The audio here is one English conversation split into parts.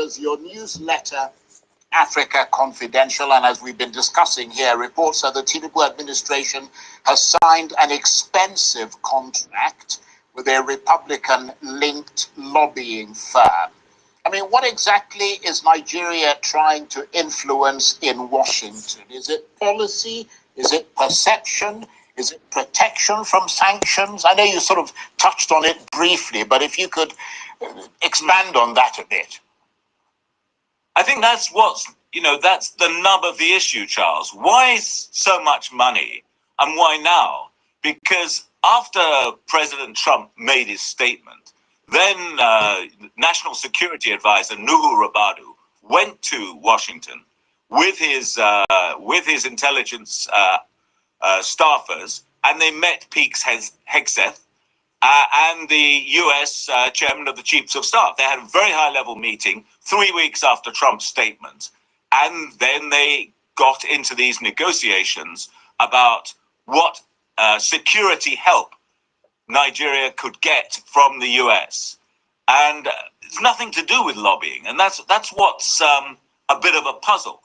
viewers, your newsletter, Africa Confidential, and as we've been discussing here, reports that the Tinubu administration has signed an expensive contract with a Republican-linked lobbying firm. I mean, what exactly is Nigeria trying to influence in Washington? Is it policy? Is it perception? Is it protection from sanctions? I know you sort of touched on it briefly, but if you could expand on that a bit. I think that's that's the nub of the issue, Charles. Why so much money and why now? Because after President Trump made his statement, then National Security Advisor Nuhu Rabadu went to Washington with his intelligence staffers, and they met Peaks Hegseth and the U.S. Chairman of the Chiefs of Staff. They had a very high-level meeting 3 weeks after Trump's statement, and then they got into these negotiations about what security help Nigeria could get from the U.S. And it's nothing to do with lobbying, and that's what's a bit of a puzzle.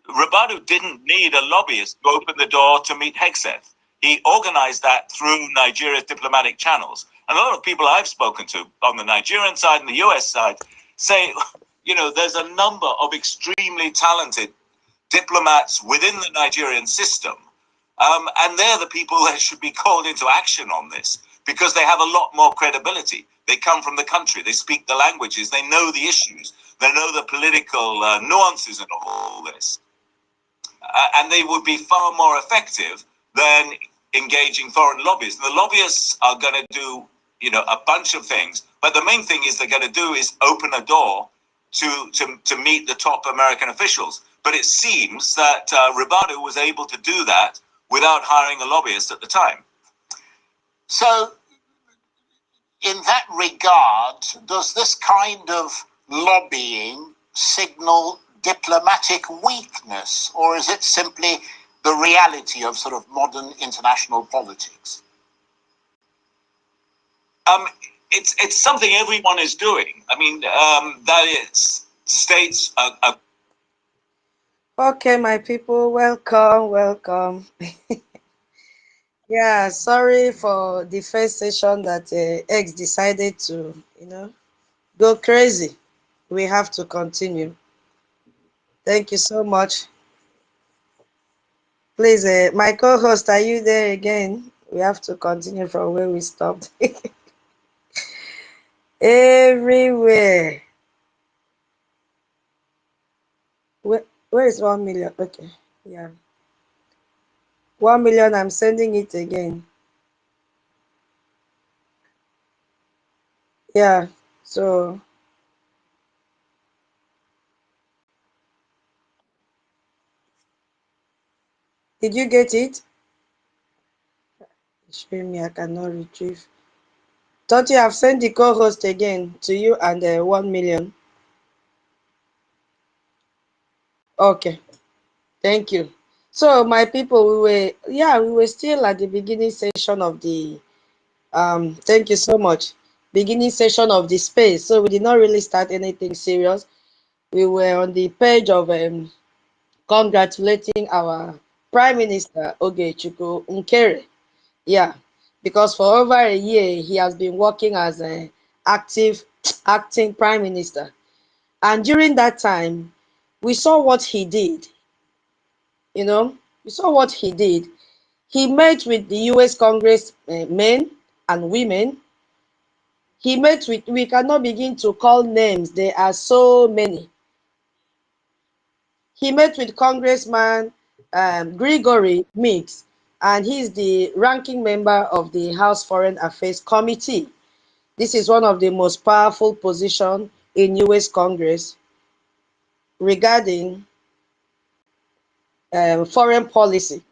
Rabadu didn't need a lobbyist to open the door to meet Hegseth. He organized that through Nigeria's diplomatic channels. And a lot of people I've spoken to on the Nigerian side and the US side say, there's a number of extremely talented diplomats within the Nigerian system. And they're the people that should be called into action on this because they have a lot more credibility. They come from the country. They speak the languages. They know the issues. They know the political nuances and all this. And they would be far more effective than engaging foreign lobbyists. The lobbyists are going to do, a bunch of things, but the main thing is they're going to do is open a door to meet the top American officials. But it seems that Rabadu was able to do that without hiring a lobbyist at the time. So, in that regard, does this kind of lobbying signal diplomatic weakness, or is it simply the reality of sort of modern international politics? It's something everyone is doing. I mean, that is states. Okay, my people, welcome. Yeah, sorry for the first session that X decided to, go crazy. We have to continue. Thank you so much. Please, my co-host, are you there again? We have to continue from where we stopped. Everywhere. Where is 1 million? Okay, yeah. 1 million, I'm sending it again. Yeah, so did you get it? Shame me, I cannot retrieve. Don't you have sent the co-host again to you and 1 million? Okay, thank you. So my people, we were still at the beginning session of the thank you so much. Beginning session of the space. So we did not really start anything serious. We were on the page of congratulating our Prime Minister Oge Nkere. Yeah, because for over a year he has been working as an acting Prime Minister. And during that time, we saw what he did. We saw what he did. He met with the US Congress men and women. He met with, we cannot begin to call names, there are so many. He met with Congressman Gregory Meeks, and he's the ranking member of the House Foreign Affairs Committee. This is one of the most powerful positions in US Congress regarding foreign policy.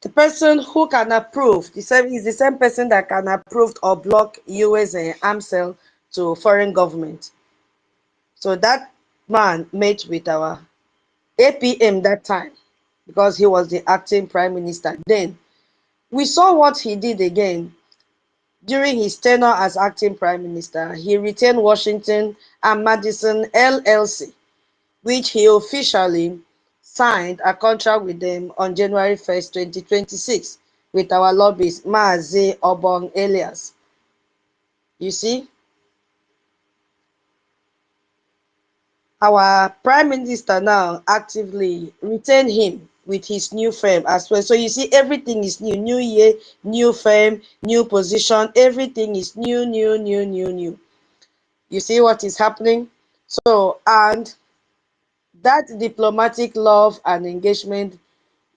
The person who can approve, is the same person that can approve or block US arms sale to foreign government. So that man met with our APM that time because he was the acting prime minister then. We saw what he did again. During his tenure as acting prime minister, he retained Washington and Madison LLC, which he officially signed a contract with them on January 1st, 2026, with our lobbyist, Maazi Obong Elias. You see? Our prime minister now actively retained him with his new firm as well. So you see, everything is new. New year, new firm, new position. Everything is new, new, new, new, new. You see what is happening? So, and that diplomatic love and engagement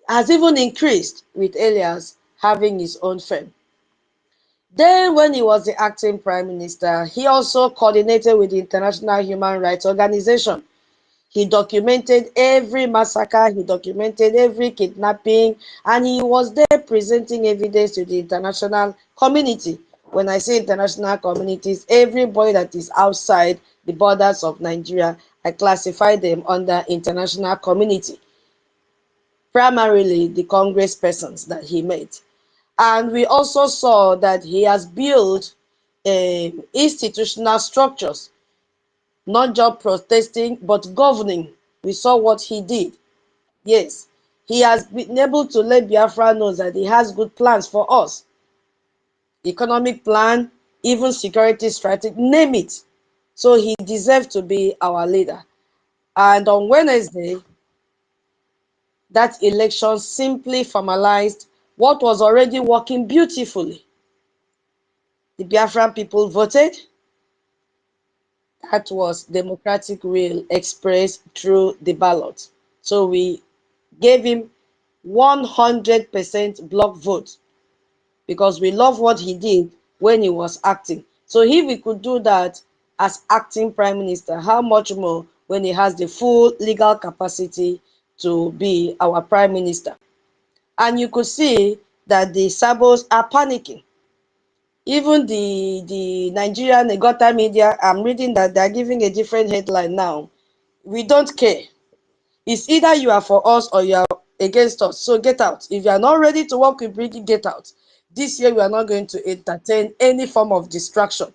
has even increased with Elias having his own firm. Then, when he was the acting prime minister, he also coordinated with the International Human Rights Organization. He documented every massacre, he documented every kidnapping, and he was there presenting evidence to the international community. When I say international communities, everybody that is outside the borders of Nigeria, I classify them under international community. Primarily the Congress persons that he met. And we also saw that he has built institutional structures, not just protesting, but governing. We saw what he did. Yes, he has been able to let Biafra know that he has good plans for us. Economic plan, even security strategy, name it. So he deserves to be our leader. And on Wednesday, that election simply formalized what was already working beautifully. The Biafran people voted. That was democratic will expressed through the ballot. So we gave him 100% block vote because we love what he did when he was acting. So if we could do that as acting prime minister, how much more when he has the full legal capacity to be our prime minister? And you could see that the Sabos are panicking. Even the Nigerian Negota media, I'm reading that they're giving a different headline now. We don't care. It's either you are for us or you are against us. So get out. If you are not ready to work with Brady, get out. This year, we are not going to entertain any form of distraction.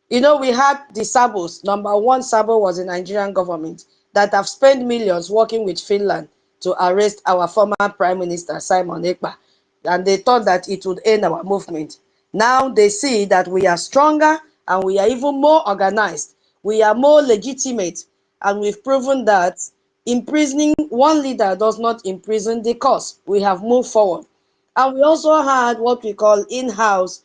You know, we had the Sabos. Number one Sabo was the Nigerian government that have spent millions working with Finland to arrest our former Prime Minister, Simon Ekpa. And they thought that it would end our movement. Now they see that we are stronger and we are even more organized. We are more legitimate. And we've proven that imprisoning one leader does not imprison the cause. We have moved forward. And we also had what we call in-house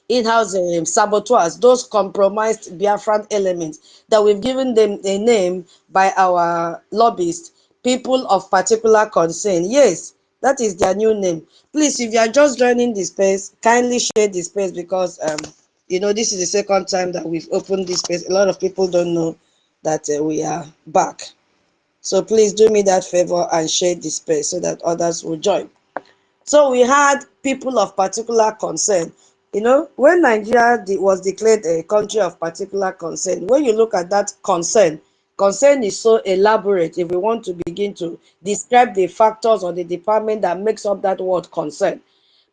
saboteurs, those compromised Biafran elements that we've given them a name by our lobbyists, people of particular concern. Yes, that is their new name. Please, if you are just joining this space, kindly share this space because you know, this is the second time that we've opened this space. A lot of people don't know that we are back. So please do me that favor and share this space so that others will join. So we had people of particular concern. You know, when Nigeria was declared a country of particular concern, when you look at that concern, concern is so elaborate if we want to begin to describe the factors or the department that makes up that word concern.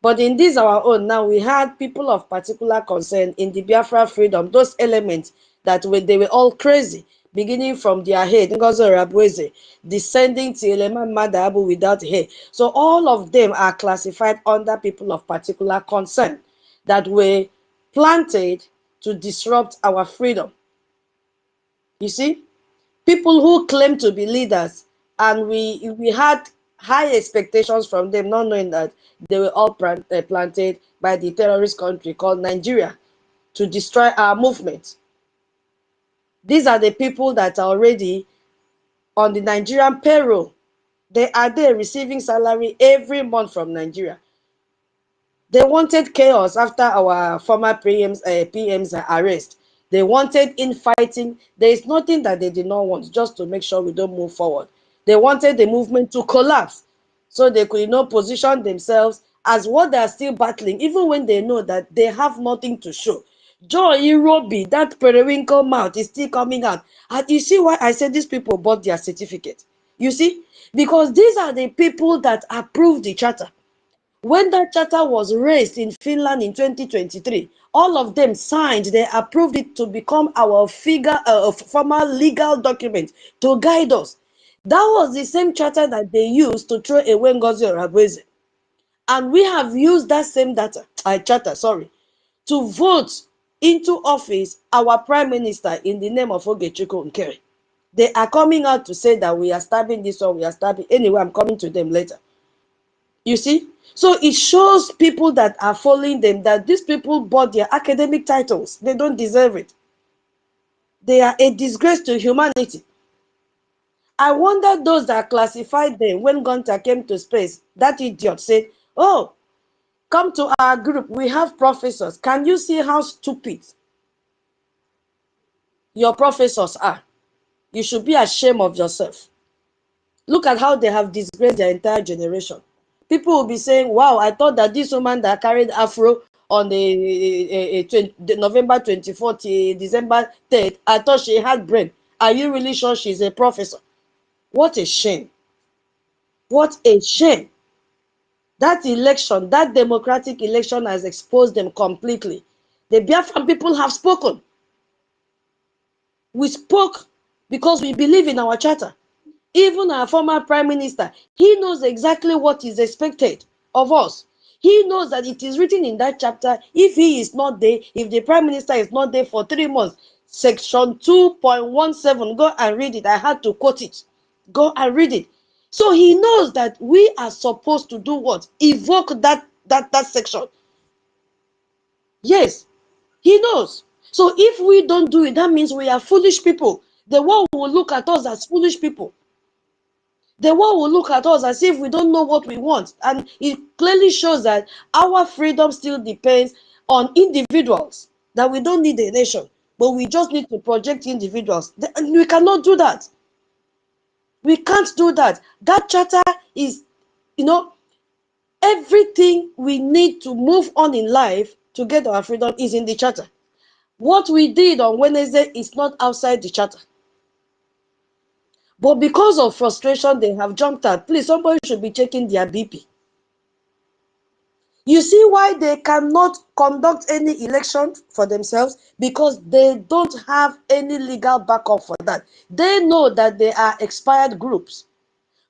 But in this our own, now we had people of particular concern in the Biafra freedom, those elements that they were all crazy, beginning from their head, Ngozo Rabweze, descending to Eleman Madabu without hair. So all of them are classified under people of particular concern that were planted to disrupt our freedom. You see, people who claim to be leaders, and we had high expectations from them, not knowing that they were all planted by the terrorist country called Nigeria to destroy our movement. These are the people that are already on the Nigerian payroll. They are there receiving salary every month from Nigeria. They wanted chaos after our former PM's arrest. They wanted infighting. There is nothing that they did not want, just to make sure we don't move forward. They wanted the movement to collapse so they could, you know, position themselves as what they are still battling, even when they know that they have nothing to show. Joe Irobi, that periwinkle mouth is still coming out. And you see why I said these people bought their certificate. You see, because these are the people that approved the charter. When that charter was raised in Finland in 2023, all of them signed, they approved it to become our formal legal document to guide us. That was the same charter that they used to throw away Ngozi Orabueze. And we have used that same charter, to vote into office our prime minister in the name of Oge Nkere. They are coming out to say that we are stabbing this one, we are stabbing. Anyway, I'm coming to them later. You see? So it shows people that are following them that these people bought their academic titles. They don't deserve it. They are a disgrace to humanity. I wonder those that classified them when Gunter came to space. That idiot said, oh, come to our group. We have professors. Can you see how stupid your professors are? You should be ashamed of yourself. Look at how they have disgraced their entire generation. People will be saying, wow, I thought that this woman that carried Afro on the November 24th, December 3rd, I thought she had brain. Are you really sure she's a professor? What a shame. What a shame. That election, that democratic election has exposed them completely. The Biafran people have spoken. We spoke because we believe in our charter. Even our former prime minister, he knows exactly what is expected of us. He knows that it is written in that chapter, if he is not there, if the prime minister is not there for 3 months, section 2.17, go and read it. I had to quote it. Go and read it. So he knows that we are supposed to do what? Evoke that section. Yes, he knows. So if we don't do it, that means we are foolish people. The world will look at us as foolish people. The world will look at us as if we don't know what we want. And it clearly shows that our freedom still depends on individuals, that we don't need a nation, but we just need to project individuals. And we cannot do that. We can't do that. That charter is, everything we need to move on in life to get our freedom is in the charter. What we did on Wednesday is not outside the charter. But because of frustration, they have jumped out. Please, somebody should be checking their BP. You see why they cannot conduct any election for themselves? Because they don't have any legal backup for that. They know that they are expired groups.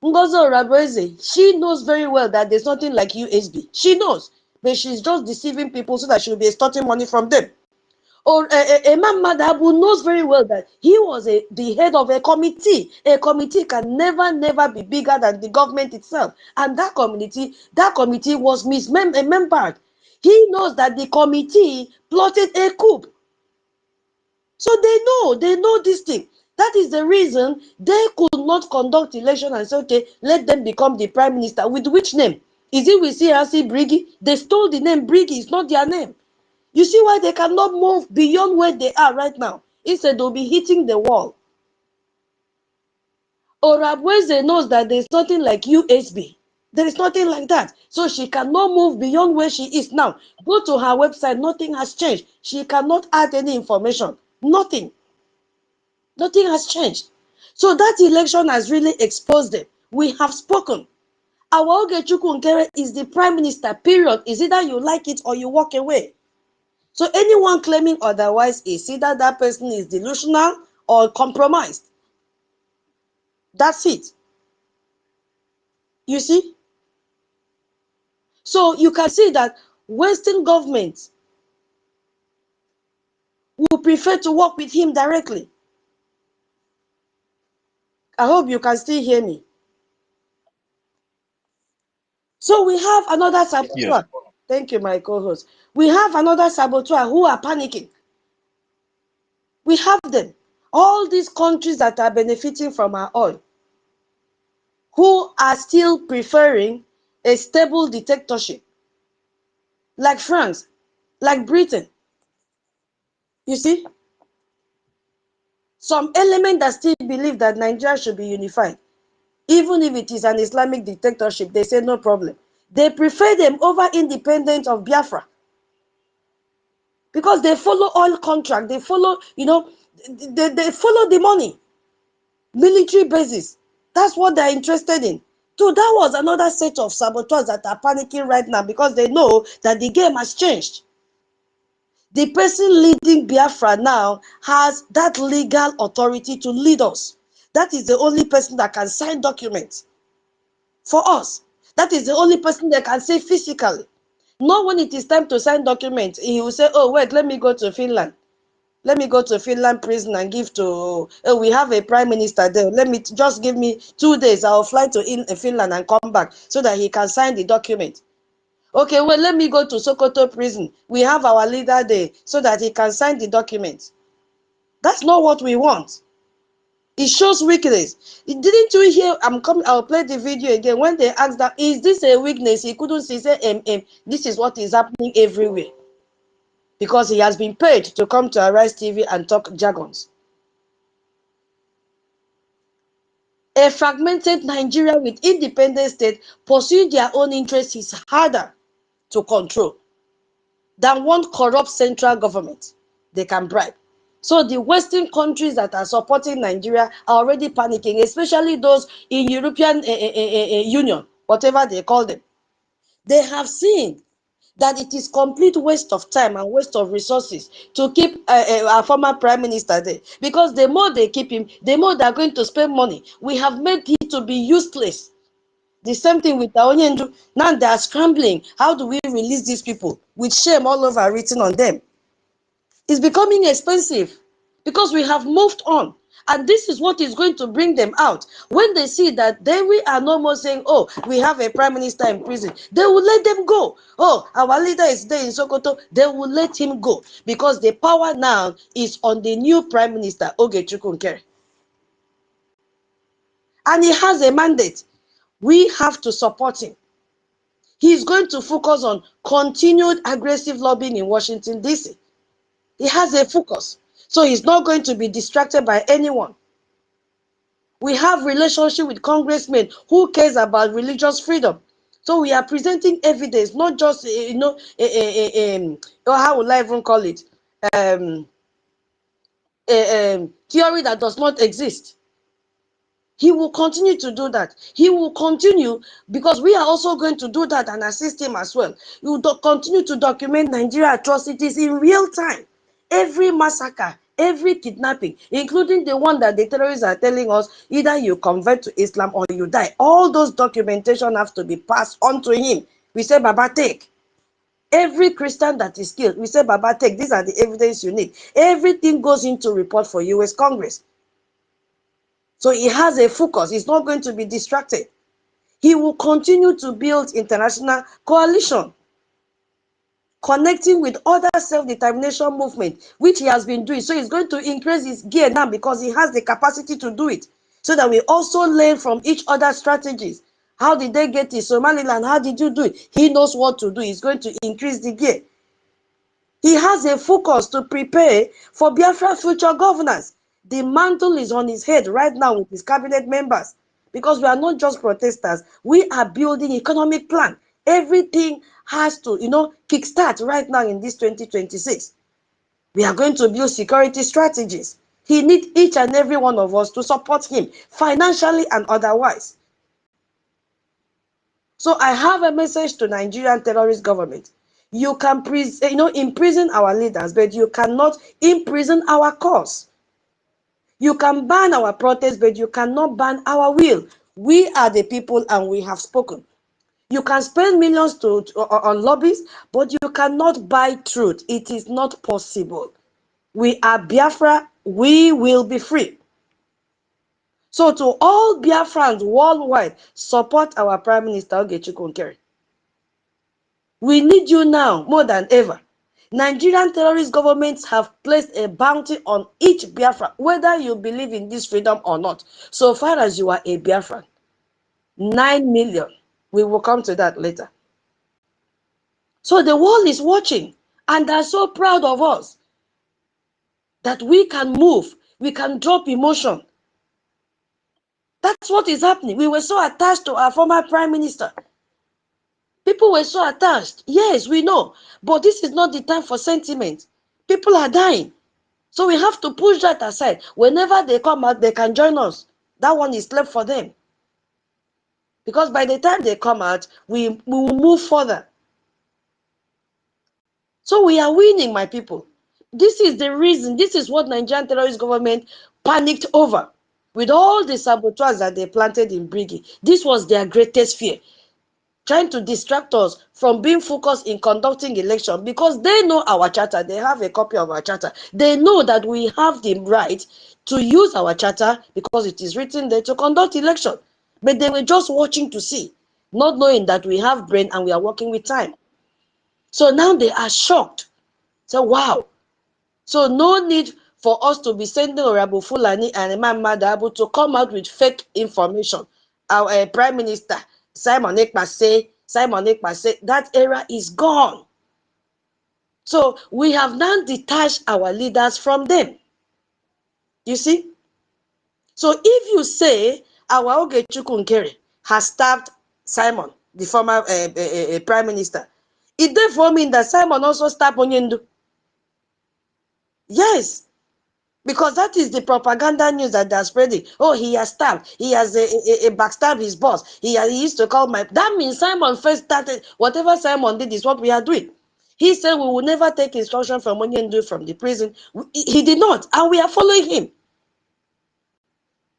Ngozi Orabueze, she knows very well that there's nothing like USB. She knows, but she's just deceiving people so that she'll be extorting money from them. Or Imam Madhabu knows very well that he was the head of a committee. A committee can never be bigger than the government itself. And that committee was mismembered. He knows that the committee plotted a coup. So they know this thing. That is the reason they could not conduct election and say, okay, let them become the prime minister. With which name? Is it with CRC Briggy? They stole the name Briggy. It's not their name. You see why they cannot move beyond where they are right now? Instead, they'll be hitting the wall. Orabueze knows that there's nothing like USB. There is nothing like that. So she cannot move beyond where she is now. Go to her website, nothing has changed. She cannot add any information. Nothing. Nothing has changed. So that election has really exposed them. We have spoken. Our Oge Nkere is the prime minister, period. Is either you like it or you walk away. So anyone claiming otherwise is either that person is delusional or compromised. That's it. You see? So you can see that Western governments will prefer to work with him directly. I hope you can still hear me. So we have another saboteur. Yes. Thank you, my co-host. We have another saboteur who are panicking. We have them. All these countries that are benefiting from our oil, who are still preferring a stable dictatorship, like France, like Britain. You see? Some element that still believe that Nigeria should be unified. Even if it is an Islamic dictatorship, they say no problem. They prefer them over independence of Biafra. Because they follow oil contract, they follow, they follow the money. Military bases. That's what they're interested in. So that was another set of saboteurs that are panicking right now because they know that the game has changed. The person leading Biafra now has that legal authority to lead us. That is the only person that can sign documents for us. That is the only person that can say physically. Not when it is time to sign documents, he will say, oh, wait, let me go to Finland. Let me go to Finland prison and give to, oh, we have a prime minister there. Let me, just give me 2 days. I'll fly to Finland and come back so that he can sign the document. Okay, well, let me go to Sokoto prison. We have our leader there so that he can sign the document. That's not what we want. It shows weakness. Didn't you hear? I'll play the video again. When they asked that, is this a weakness? He couldn't see, say, this is what is happening everywhere. Because he has been paid to come to Arise TV and talk jargons. A fragmented Nigeria with independent state pursuing their own interests is harder to control than one corrupt central government they can bribe. So the Western countries that are supporting Nigeria are already panicking, especially those in European Union, whatever they call them. They have seen that it is complete waste of time and waste of resources to keep our former prime minister there. Because the more they keep him, the more they are going to spend money. We have made him to be useless. The same thing with Taonyendu. Now they are scrambling. How do we release these people? With shame all over written on them. It's becoming expensive because we have moved on. And this is what is going to bring them out. When they see that we are no more saying, oh, we have a prime minister in prison, they will let them go. Oh, our leader is there in Sokoto, they will let him go. Because the power now is on the new prime minister, Oge Nkere. And he has a mandate. We have to support him. He's going to focus on continued aggressive lobbying in Washington, D.C. He has a focus. So he's not going to be distracted by anyone. We have relationship with congressmen who cares about religious freedom. So we are presenting evidence, not just, how will I even call it? Theory that does not exist. He will continue to do that. He will continue because we are also going to do that and assist him as well. We will continue to document Nigeria atrocities in real time. Every massacre, every kidnapping, including the one that the terrorists are telling us, either you convert to Islam or you die. All those documentation have to be passed on to him. We say, Baba, take. Every Christian that is killed, we say, Baba, take. These are the evidence you need. Everything goes into report for US Congress. So he has a focus. He's not going to be distracted. He will continue to build international coalition, connecting with other self-determination movements, which he has been doing. So he's going to increase his gear now because he has the capacity to do it. So that we also learn from each other's strategies. How did they get to Somaliland? How did you do it? He knows what to do. He's going to increase the gear. He has a focus to prepare for Biafra future governance. The mantle is on his head right now with his cabinet members because we are not just protesters. We are building economic plan. Everything has to, kickstart right now in this 2026. We are going to build security strategies. He needs each and every one of us to support him financially and otherwise. So I have a message to Nigerian terrorist government. You can imprison our leaders, but you cannot imprison our cause. You can ban our protest, but you cannot ban our will. We are the people and we have spoken. You can spend millions on lobbies, but you cannot buy truth. It is not possible. We are Biafra. We will be free. So to all Biafrans worldwide, support our Prime Minister Oge Nkere. We need you now more than ever. Nigerian terrorist governments have placed a bounty on each Biafra, whether you believe in this freedom or not. So far as you are a Biafran, 9 million. We will come to that later. So the world is watching and they're so proud of us that we can move, we can drop emotion. That's what is happening. We were so attached to our former prime minister. People were so attached. Yes, we know. But this is not the time for sentiment. People are dying. So we have to push that aside. Whenever they come out, they can join us. That one is left for them. Because by the time they come out, we will move further. So we are winning, my people. This is the reason. This is what Nigerian terrorist government panicked over. With all the saboteurs that they planted in Brigi, this was their greatest fear. Trying to distract us from being focused in conducting election, because they know our charter. They have a copy of our charter. They know that we have the right to use our charter because it is written there to conduct election. But they were just watching to see, not knowing that we have brain and we are working with time. So now they are shocked. So wow. So no need for us to be sending Honorable Fulani and Imam Madabu to come out with fake information. Our Prime Minister Simon Ekpa say, that era is gone. So we have now detached our leaders from them. You see? So if you say our Oge Nkere has stabbed Simon, the former Prime Minister, it therefore means that Simon also stabbed Onyendu. Yes. Because that is the propaganda news that they're spreading. Oh, he has stabbed. He has backstabbed his boss. He used to call my... That means Simon first started... Whatever Simon did is what we are doing. He said we will never take instruction from Onyendu from the prison. He did not. And we are following him.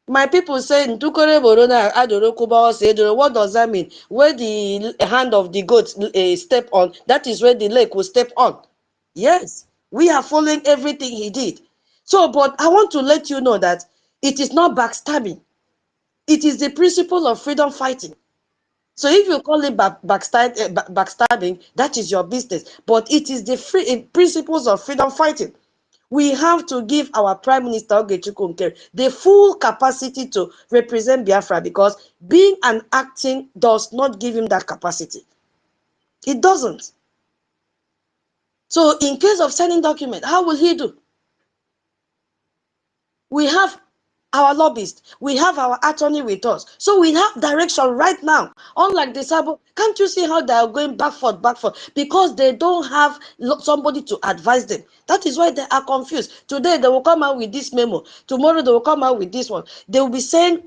My people say, what does that mean? Where the hand of the goat step on, that is where the leg will step on. Yes, we are following everything he did. So, but I want to let you know that it is not backstabbing. It is the principle of freedom fighting. So if you call it backstabbing, that is your business. But it is the principles of freedom fighting. We have to give our Prime Minister Oge Nkere the full capacity to represent Biafra, because being an acting does not give him that capacity. It doesn't. So in case of signing document, how will he do? We have our lobbyist, we have our attorney with us. So we have direction right now. Unlike the Sabo, can't you see how they are going back forth? Because they don't have somebody to advise them. That is why they are confused. Today they will come out with this memo. Tomorrow they will come out with this one. They will be saying,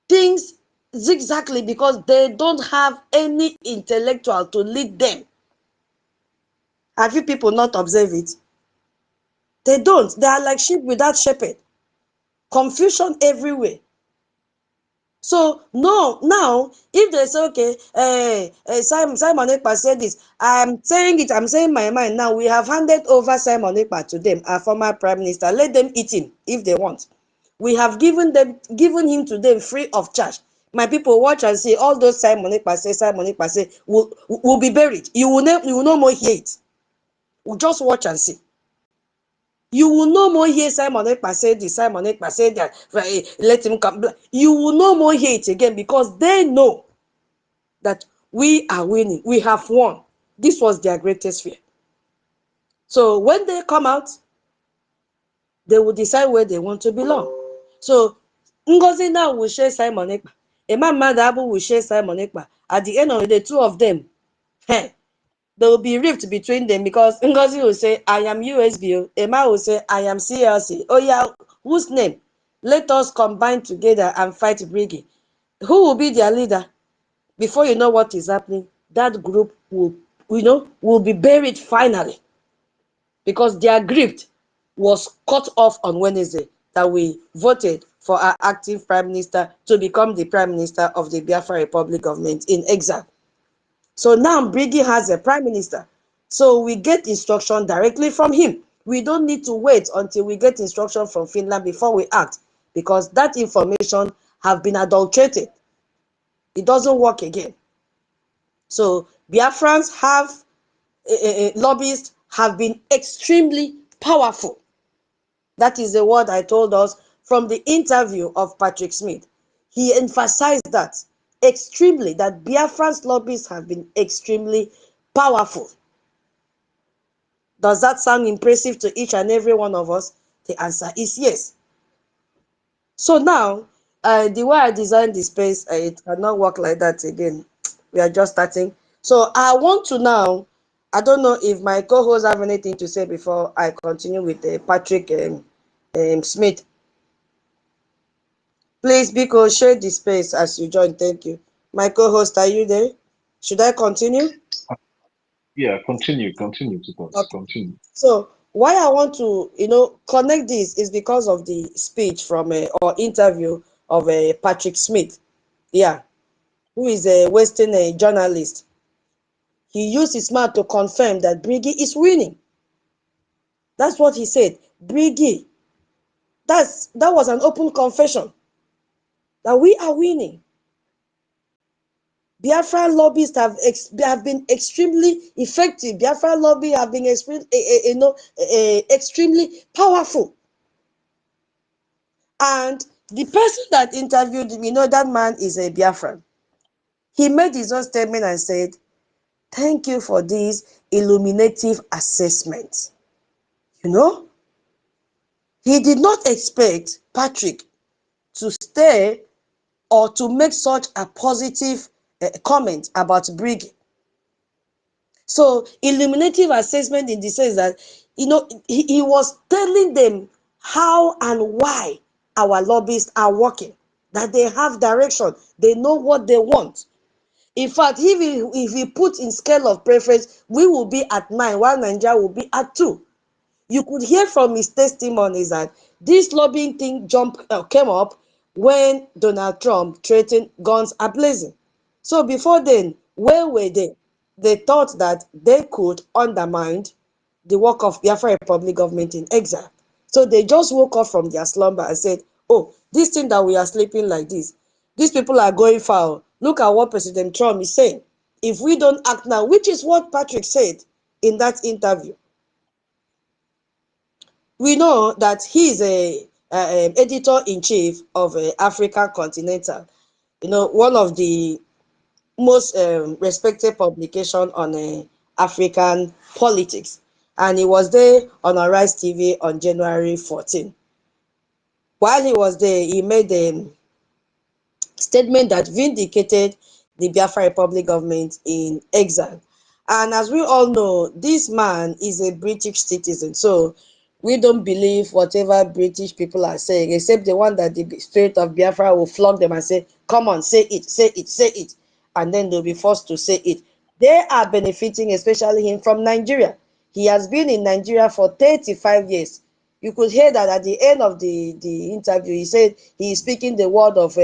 things zigzagly because they don't have any intellectual to lead them. Have you people not observed it? They don't. They are like sheep without shepherd. Confusion everywhere. So no, now if they say, okay, Simon Ekpa said this, I'm saying it, I'm saying my mind. Now we have handed over Simon Ekpa to them, our former Prime Minister. Let them eat him if they want. We have given him to them free of charge. My people, watch and see. All those Simon Ekpa say will be buried. You will no more hear it. We'll just watch and see. You will no more hear Simon Ekpa say this, Simon Ekpa say that, let him come. You will no more hear it again, because they know that we are winning. We have won. This was their greatest fear. So when they come out, they will decide where they want to belong. So Ngozi now will share Simon Ekpa. Imam Madabu will share Simon Ekpa. At the end of the day, two of them, there will be rift between them, because Ngozi will say, I am USB. Emma will say, I am CLC. Oh yeah, whose name? Let us combine together and fight Brigi. Who will be their leader? Before you know what is happening, that group will be buried finally, because their grift was cut off on Wednesday, that we voted for our active Prime Minister to become the Prime Minister of the Biafra Republic government in exile. So now Brigi has a Prime Minister. So we get instruction directly from him. We don't need to wait until we get instruction from Finland before we act, because that information have been adulterated. It doesn't work again. So Biafrans have, lobbyists have been extremely powerful. That is the word I told us from the interview of Patrick Smith. He emphasized that extremely, that Biafran's lobbyists have been extremely powerful. Does that sound impressive to each and every one of us? The answer is yes. So now, the way I designed the space, it cannot work like that again. We are just starting. So I want to now, I don't know if my co-hosts have anything to say before I continue with Patrick Smith. Please, Biko, share the space as you join. Thank you. My co-host, are you there? Should I continue? Yeah, continue to talk. Okay. Continue. So why I want to, connect this is because of the speech from or interview of Patrick Smith, yeah, who is a Western journalist. He used his mouth to confirm that Briggy is winning. That's what he said. Briggy. That was an open confession that we are winning. Biafran lobbyists have been extremely effective. Biafran lobby have been extremely powerful. And the person that interviewed him, that man is a Biafran. He made his own statement and said, "Thank you for this illuminative assessment." He did not expect Patrick to stay or to make such a positive comment about Briggy. So illuminative assessment in the sense that, he was telling them how and why our lobbyists are working, that they have direction, they know what they want. In fact, if we put in scale of preference, we will be at 9, while Nigeria will be at 2. You could hear from his testimonies that this lobbying thing came up when Donald Trump threatened guns ablazing. So before then, where were they? They thought that they could undermine the work of Biafra Republic government in exile. So they just woke up from their slumber and said, "Oh, this thing that we are sleeping like this, these people are going foul. Look at what President Trump is saying. If we don't act now," which is what Patrick said in that interview. We know that he is a editor-in-chief of Africa Continental, one of the most respected publication on African politics. And he was there on Arise TV on January 14. While he was there, he made a statement that vindicated the Biafra Republic government in exile. And as we all know, this man is a British citizen. So we don't believe whatever British people are saying, except the one that the spirit of Biafra will flog them and say, "Come on, say it, say it, say it." And then they'll be forced to say it. They are benefiting, especially him, from Nigeria. He has been in Nigeria for 35 years. You could hear that at the end of the interview, he said he is speaking the word of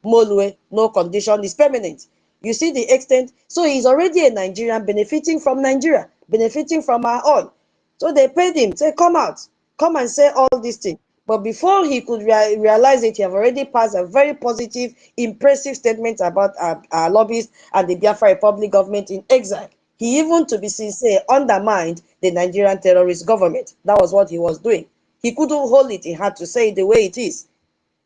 Molwe, no condition is permanent. You see the extent? So he's already a Nigerian, benefiting from Nigeria, benefiting from our oil. So they paid him, say, "Come out, come and say all these things." But before he could realize it, he have already passed a very positive, impressive statement about our lobbyists and the Biafra Republic government in exile. He even, to be sincere, undermined the Nigerian terrorist government. That was what he was doing. He couldn't hold it. He had to say it the way it is.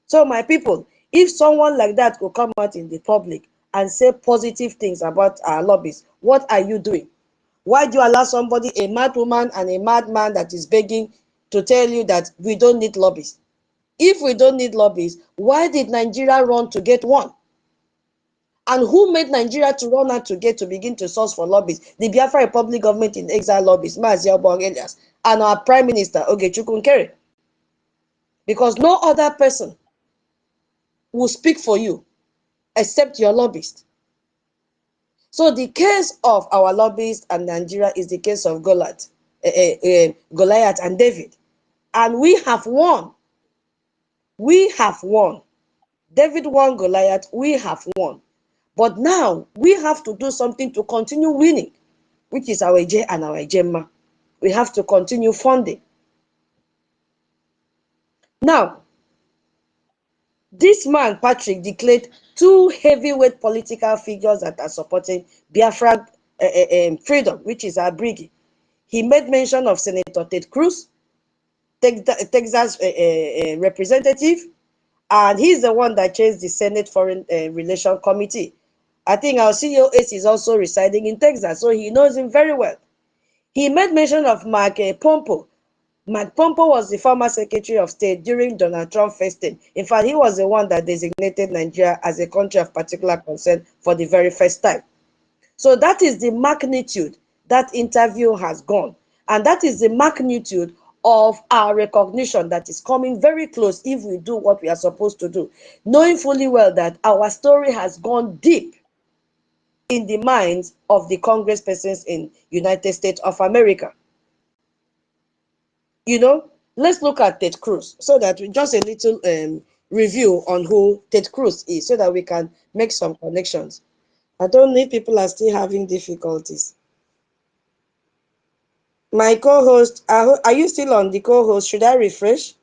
So my people, if someone like that could come out in the public and say positive things about our lobbyists, what are you doing? Why do you allow somebody, a mad woman and a madman that is begging, to tell you that we don't need lobbyists? If we don't need lobbyists, why did Nigeria run to get one? And who made Nigeria to run out to begin to source for lobbyists? The Biafra Republic government in exile lobbyists, Mazi Obong Elias, and our Prime Minister, Oge Nkere. Because no other person will speak for you except your lobbyist. So the case of our lobbyists and Nigeria is the case of Goliath and David. And we have won. We have won. David won Goliath, we have won. But now we have to do something to continue winning, which is our J and our Gemma. We have to continue funding. Now, this man, Patrick, declared 2 heavyweight political figures that are supporting Biafra freedom, which is our Briggy. He made mention of Senator Ted Cruz, Texas representative, and he's the one that chairs the Senate Foreign Relations Committee. I think our CEO is also residing in Texas, so he knows him very well. He made mention of Mark Pompeo. Mark Pompeo was the former Secretary of State during Donald Trump's first term. In fact, he was the one that designated Nigeria as a country of particular concern for the very first time. So that is the magnitude that interview has gone. And that is the magnitude of our recognition that is coming very close if we do what we are supposed to do, knowing fully well that our story has gone deep in the minds of the congresspersons in United States of America. You know, let's look at Ted Cruz so that we just a little review on who Ted Cruz is so that we can make some connections. I don't know if people are still having difficulties. My co-host, are you still on the co-host? Should I refresh?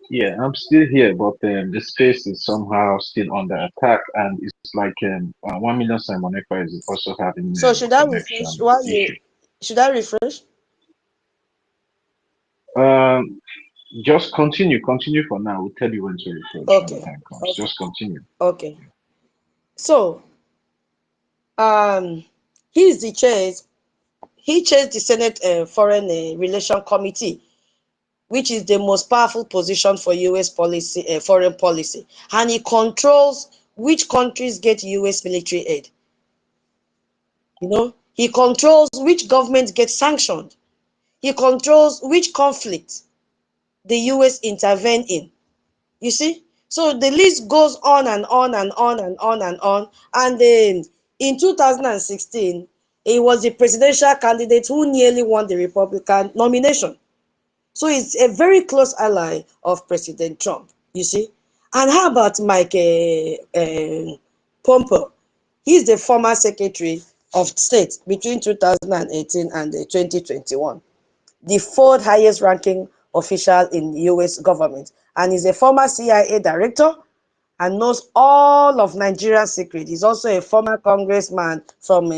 Yeah, I'm still here, but the space is somehow still under attack, and it's like 1 million Simoneca is also having So should I refresh connection while you issue. should I refresh? Um, just continue for now. We'll tell you when to refresh when the Okay. time comes. Okay. Just continue. Okay. So he's the chair. He chairs the Senate Foreign Relation Committee, which is the most powerful position for U.S. policy, foreign policy, and he controls which countries get U.S. military aid. You know, he controls which government gets sanctioned. He controls which conflict the U.S. intervene in. You see, so the list goes on and on and on and on and on. And then in 2016, he was the presidential candidate who nearly won the Republican nomination. So he's a very close ally of President Trump, you see. And how about Mike Pompeo? He's the former Secretary of State between 2018 and 2021, the fourth highest ranking official in the US government. And he's a former CIA director and knows all of Nigeria's secret. He's also a former congressman from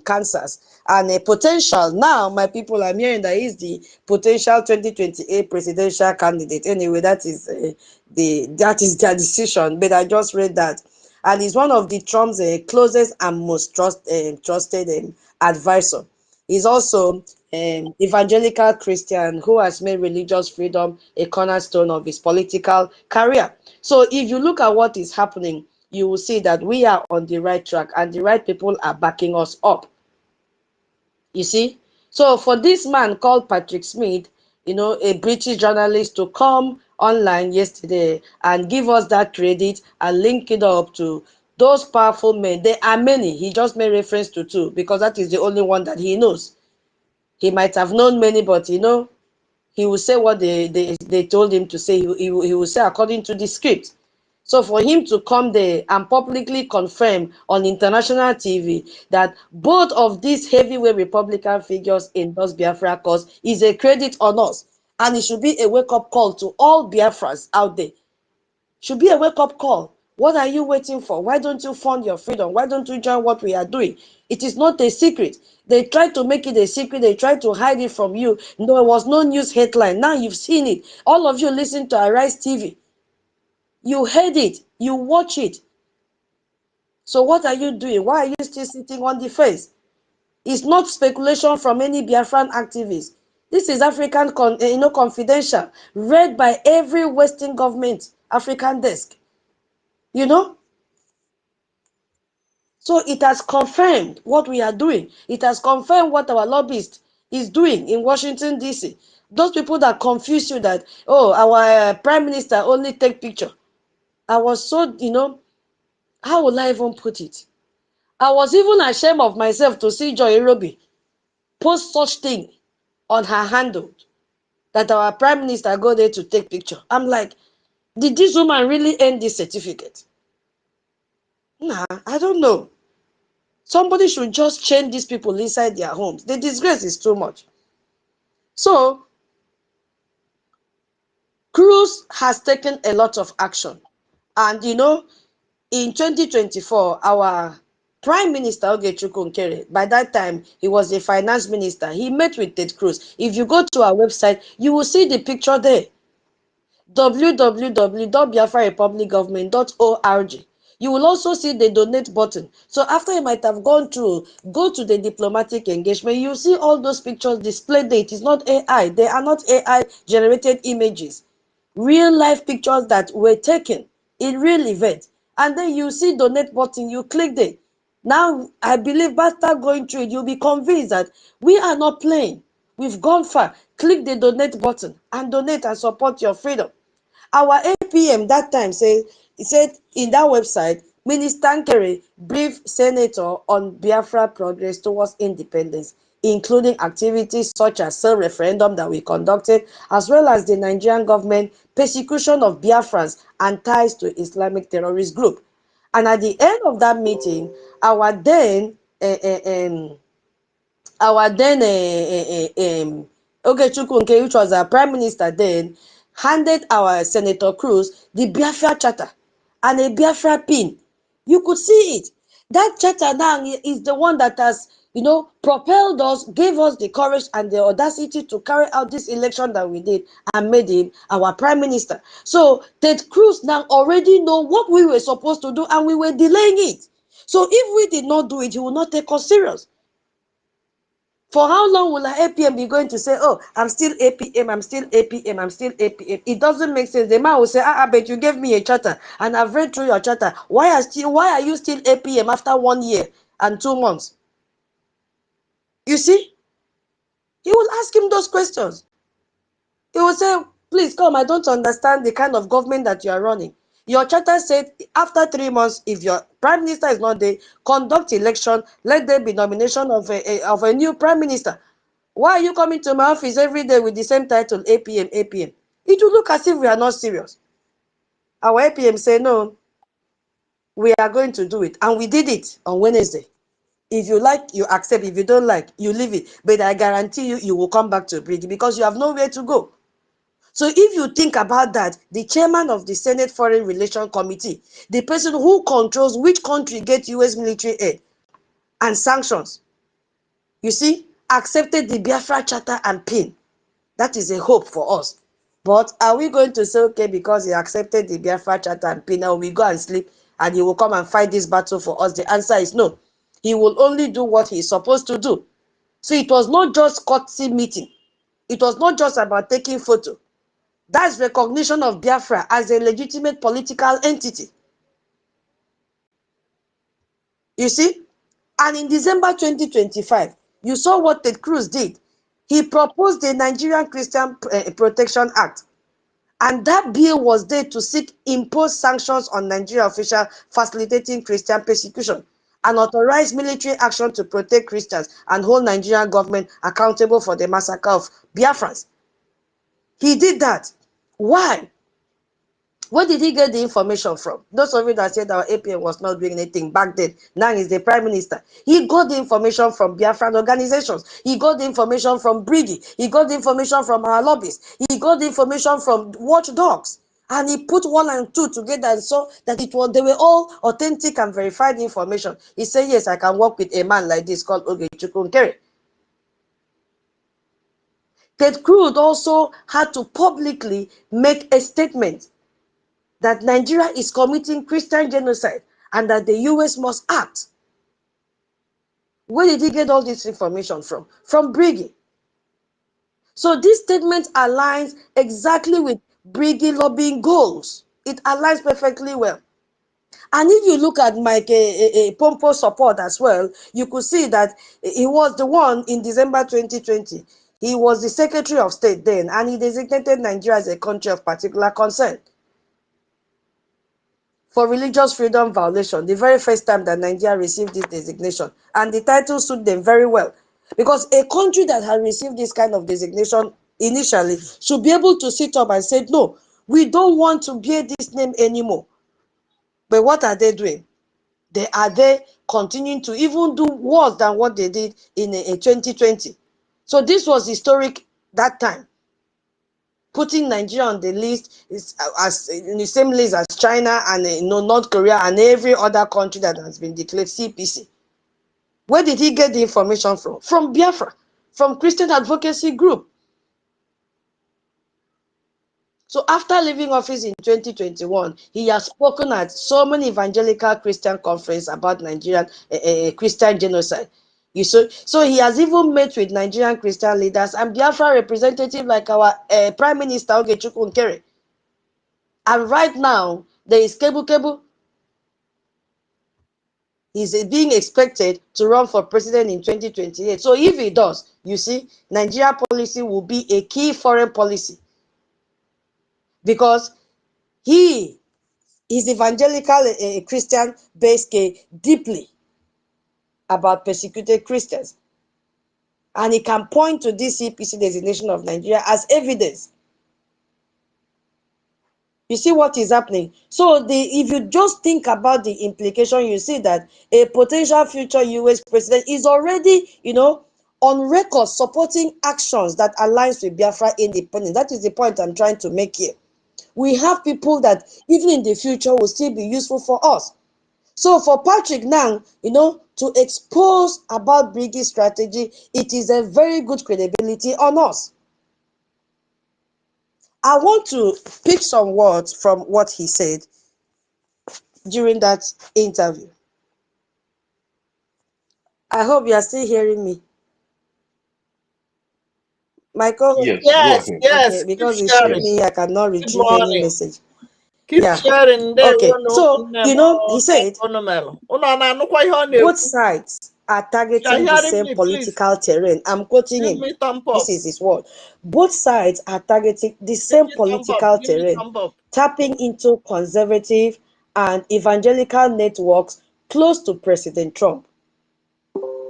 Kansas and a potential, now my people, I'm hearing that he's the potential 2028 presidential candidate. Anyway, that is their decision, but I just read that. And he's one of the Trump's closest and most trusted advisor. He's also an evangelical Christian who has made religious freedom a cornerstone of his political career. So if you look at what is happening, you will see that we are on the right track and the right people are backing us up. You see? So for this man called Patrick Smith, you know, a British journalist, to come online yesterday and give us that credit and link it up to those powerful men. There are many. He just made reference to two because that is the only one that he knows. He might have known many, but you know, he will say what they told him to say. He will say according to the script. So for him to come there and publicly confirm on international TV that both of these heavyweight Republican figures endorse Biafra cause is a credit on us. And it should be a wake-up call to all Biafras out there. Should be a wake-up call. What are you waiting for? Why don't you fund your freedom? Why don't you join what we are doing? It is not a secret. They tried to make it a secret. They tried to hide it from you. There was no news headline. Now you've seen it. All of you listen to Arise TV. You heard it. You watch it. So what are you doing? Why are you still sitting on the fence? It's not speculation from any Biafran activist. This is African confidential, read by every Western government African desk. You know? So it has confirmed what we are doing. It has confirmed what our lobbyist is doing in Washington, D.C. Those people that confuse you that, oh, our prime minister only take picture. I was so, you know, how will I even put it? I was even ashamed of myself to see Joy Irobi post such thing on her handle that our prime minister go there to take picture. I'm like, did this woman really earn this certificate? Nah, I don't know. Somebody should just chain these people inside their homes. The disgrace is too much. So, Cruz has taken a lot of action. And, you know, in 2024, our Prime Minister Oge Nkere, by that time, he was the finance minister. He met with Ted Cruz. If you go to our website, you will see the picture there. www.biafrarepublicgovernment.org. You will also see the donate button. So after you might have gone through, go to the diplomatic engagement, you see all those pictures displayed there. It is not AI. They are not AI generated images. Real life pictures that were taken in real events. And then you see donate button, you click there. Now, I believe after going through it, you'll be convinced that we are not playing. We've gone far. Click the donate button and donate and support your freedom. Our APM that time said in that website, Minister Nkere briefed Senator on Biafra progress towards independence, including activities such as self-referendum that we conducted, as well as the Nigerian government persecution of Biafrans and ties to Islamic terrorist group. And at the end of that meeting, our then Oge Nkere, which was our prime minister then, handed our Senator Cruz the Biafra charter and a Biafra pin. You could see it. That charter now is the one that has, propelled us, gave us the courage and the audacity to carry out this election that we did and made him our prime minister. So Ted Cruz now already know what we were supposed to do and we were delaying it. So if we did not do it, he will not take us serious. For how long will our APM be going to say, oh, I'm still APM, I'm still APM, I'm still APM? It doesn't make sense. The man will say, but you gave me a charter and I've read through your charter. Why are you still APM after 1 year and 2 months? You see? He will ask him those questions. He will say, please come, I don't understand the kind of government that you are running. Your charter said after 3 months, if your prime minister is not there, conduct election, let there be nomination of a new prime minister. Why are you coming to my office every day with the same title, APM, APM? It will look as if we are not serious. Our APM say, no, we are going to do it. And we did it on Wednesday. If you like, you accept. If you don't like, you leave it. But I guarantee you, you will come back to Briggy because you have nowhere to go. So if you think about that, the chairman of the Senate Foreign Relations Committee, the person who controls which country gets US military aid and sanctions, you see, accepted the Biafra Charter and PIN. That is a hope for us. But are we going to say, okay, because he accepted the Biafra Charter and PIN, now we go and sleep and he will come and fight this battle for us? The answer is no. He will only do what he is supposed to do. So it was not just courtesy meeting. It was not just about taking photo. That's recognition of Biafra as a legitimate political entity. You see? And in December 2025, you saw what Ted Cruz did. He proposed the Nigerian Christian Protection Act. And that bill was there to seek impose sanctions on Nigerian officials facilitating Christian persecution and authorize military action to protect Christians and hold Nigerian government accountable for the massacre of Biafrans. He did that. Why? Where did he get the information from? Those of you that said our APM was not doing anything back then, now he's the prime minister. He got the information from Biafran organizations. He got the information from Briggy. He got the information from our lobbyists. He got the information from watchdogs. And he put 1 and 2 together and saw that they were all authentic and verified information. He said, yes, I can work with a man like this called Oge Nkere. Ted Cruz also had to publicly make a statement that Nigeria is committing Christian genocide and that the US must act. Where did he get all this information from? From Briggy. So this statement aligns exactly with Briggy lobbying goals. It aligns perfectly well. And if you look at Mike Pompo's support as well, you could see that he was the one in December 2020. He was the Secretary of State then, and he designated Nigeria as a country of particular concern for religious freedom violation, the very first time that Nigeria received this designation. And the title suited them very well. Because a country that had received this kind of designation initially should be able to sit up and say, no, we don't want to bear this name anymore. But what are they doing? They are there continuing to even do worse than what they did in 2020. So this was historic that time. Putting Nigeria on the list is as in the same list as China and North Korea and every other country that has been declared CPC. Where did he get the information from? From Biafra, from Christian Advocacy Group. So after leaving office in 2021, he has spoken at so many evangelical Christian conferences about Nigerian Christian genocide. So he has even met with Nigerian Christian leaders and Biafra representatives like our Prime Minister Oge Nkere. And right now, there is Kebu. He's being expected to run for president in 2028. So if he does, you see, Nigeria policy will be a key foreign policy, because he is evangelical, a Christian based deeply about persecuted Christians. And he can point to this CPC designation of Nigeria as evidence. You see what is happening? So if you just think about the implication, you see that a potential future US president is already, on record supporting actions that aligns with Biafra independence. That is the point I'm trying to make here. We have people that even in the future will still be useful for us. So for Patrick now, to expose about Briggy's strategy, it is a very good credibility on us. I want to pick some words from what he said during that interview. I hope you are still hearing me. Michael? Yes, go Yes, ahead. yes. Okay, because Keep it's showing sharing. me I cannot Good retrieve any morning. message. Keep Yeah. sharing. Okay, so, he said, both sides are targeting the same political terrain. I'm quoting Give him. me thumb up. This is his word. Both sides are targeting the same political terrain, tapping into conservative and evangelical networks close to President Trump.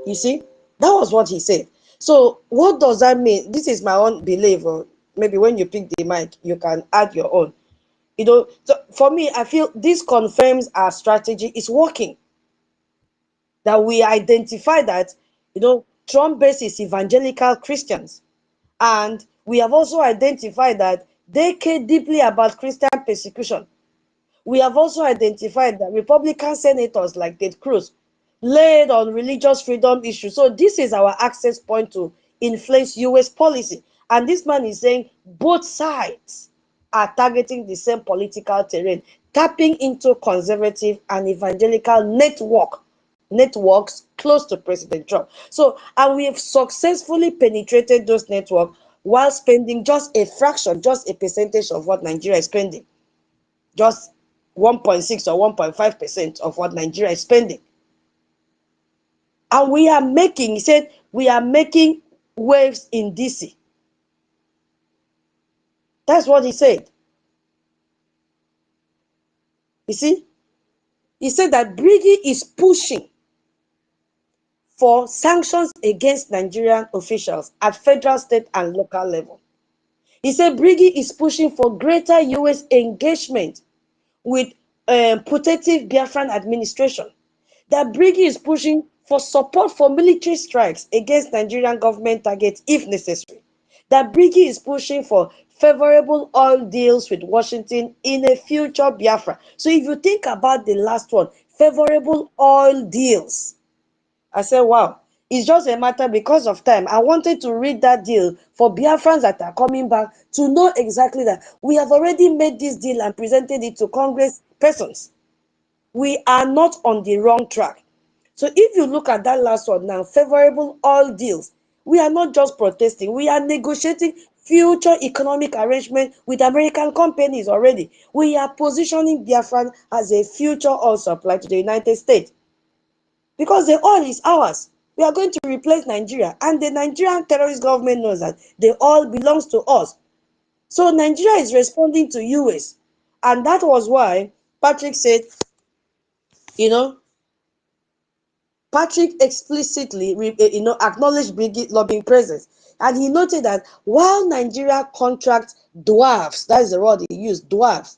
You see, that was what he said. So what does that mean? This is my own belief, or maybe when you pick the mic, you can add your own. So for me, I feel this confirms our strategy is working. That we identify that, Trump base is evangelical Christians. And we have also identified that they care deeply about Christian persecution. We have also identified that Republican senators like Ted Cruz laid on religious freedom issues. So this is our access point to influence US policy. And this man is saying both sides are targeting the same political terrain, tapping into conservative and evangelical networks close to President Trump. So, and we have successfully penetrated those networks while spending just a fraction, just a percentage of what Nigeria is spending. Just 1.6 or 1.5% of what Nigeria is spending. And we are making, he said, we are making waves in DC. That's what he said. You see? He said that Briggy is pushing for sanctions against Nigerian officials at federal, state, and local level. He said Briggy is pushing for greater US engagement with protective Biafran administration. That Briggy is pushing for support for military strikes against Nigerian government targets if necessary. That Briggy is pushing for favorable oil deals with Washington in a future Biafra. So if you think about the last one, favorable oil deals, I said, wow, it's just a matter because of time. I wanted to read that deal for Biafrans that are coming back to know exactly that we have already made this deal and presented it to Congress persons. We are not on the wrong track. So if you look at that last one now, favorable oil deals, we are not just protesting, we are negotiating future economic arrangement with American companies already. We are positioning Biafran as a future oil supply to the United States. Because the oil is ours. We are going to replace Nigeria. And the Nigerian terrorist government knows that the oil belongs to us. So Nigeria is responding to US. And that was why Patrick said, Patrick explicitly, acknowledged Briggy lobbying presence. And he noted that while Nigeria contracts dwarfs, that is the word he used, dwarfs,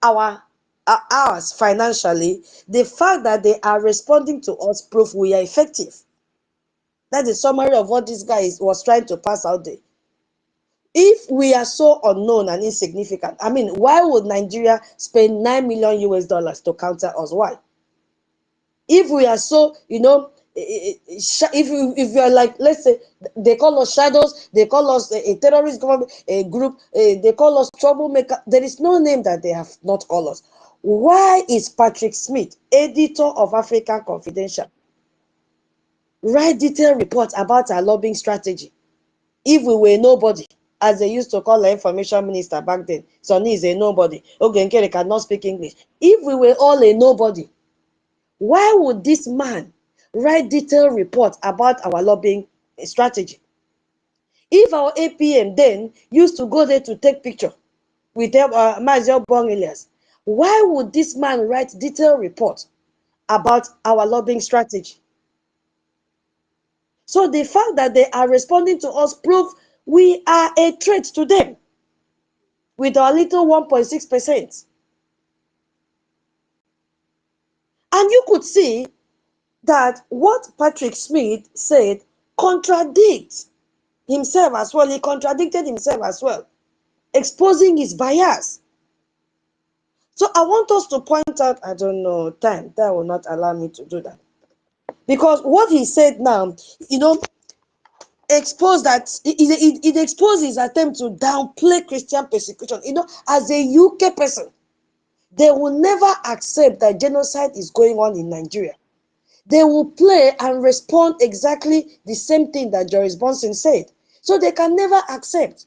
ours financially, the fact that they are responding to us prove we are effective. That's the summary of what this guy was trying to pass out there. If we are so unknown and insignificant, I mean, why would Nigeria spend $9 million US to counter us? Why? If we are so, if you are like, let's say, they call us shadows, they call us a terrorist government, a group, they call us troublemaker. There is no name that they have not called us. Why is Patrick Smith, editor of African Confidential, write detailed reports about our lobbying strategy? If we were nobody, as they used to call the information minister back then, Sonny is a nobody. Oge Nkere cannot speak English. If we were all a nobody, Why would this man write detailed report about our lobbying strategy? If our APM then used to go there to take picture with Mazel Bong Elias, why would this man write detailed report about our lobbying strategy? So the fact that they are responding to us proves we are a threat to them with our little 1.6%. And you could see that what Patrick Smith said contradicts himself as well. He contradicted himself as well, exposing his bias. So I want us to point out, I don't know, time that will not allow me to do that. Because what he said now, expose that it exposed his attempt to downplay Christian persecution. As a UK person, they will never accept that genocide is going on in Nigeria. They will play and respond exactly the same thing that Joris Bonson said. So they can never accept.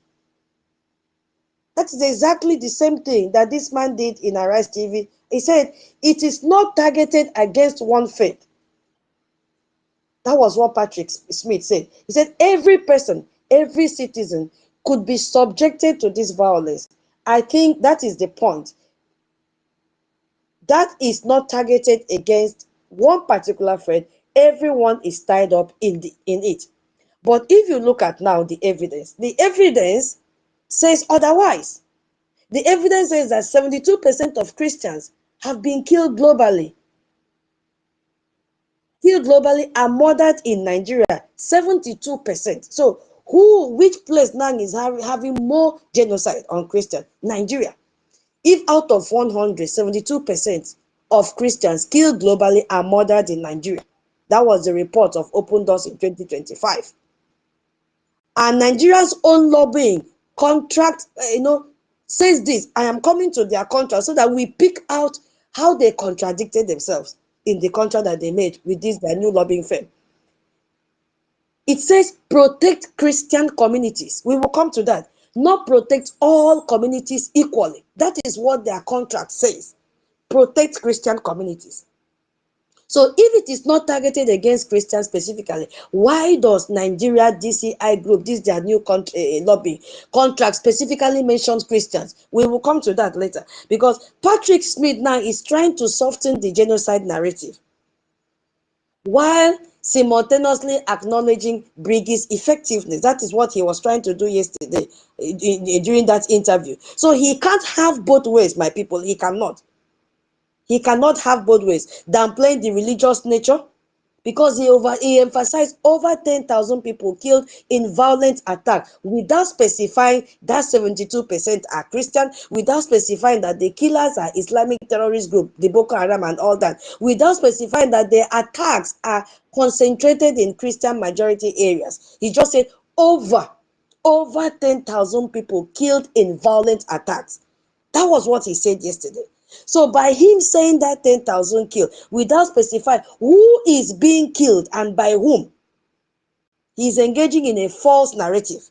That is exactly the same thing that this man did in Arise TV. He said, it is not targeted against one faith. That was what Patrick Smith said. He said, every person, every citizen could be subjected to this violence. I think that is the point. That is not targeted against one particular faith. Everyone is tied up in it. But if you look at now the evidence says otherwise. The evidence says that 72% of Christians have been killed globally. And murdered in Nigeria, 72%. So which place now is having more genocide on Christians? Nigeria. If out of 100, 72% of Christians killed globally are murdered in Nigeria. That was the report of Open Doors in 2025. And Nigeria's own lobbying contract, says this. I am coming to their contract so that we pick out how they contradicted themselves in the contract that they made with their new lobbying firm. It says protect Christian communities. We will come to that. Not protect all communities equally. That is what their contract says. Protect Christian communities. So if it is not targeted against Christians specifically, why does Nigeria DCI group, this their new lobby contract, specifically mentions Christians? We will come to that later. Because Patrick Smith now is trying to soften the genocide narrative, while simultaneously acknowledging Brigi's effectiveness. That is what he was trying to do yesterday during that interview. So he can't have both ways, my people. He cannot. He cannot have both ways. Downplaying the religious nature, because he emphasized over 10,000 people killed in violent attack without specifying that 72% are Christian, without specifying that the killers are Islamic terrorist group, the Boko Haram and all that, without specifying that the attacks are concentrated in Christian majority areas. He just said over 10,000 people killed in violent attacks. That was what he said yesterday. So by him saying that 10,000 killed, without specifying who is being killed and by whom, he's engaging in a false narrative.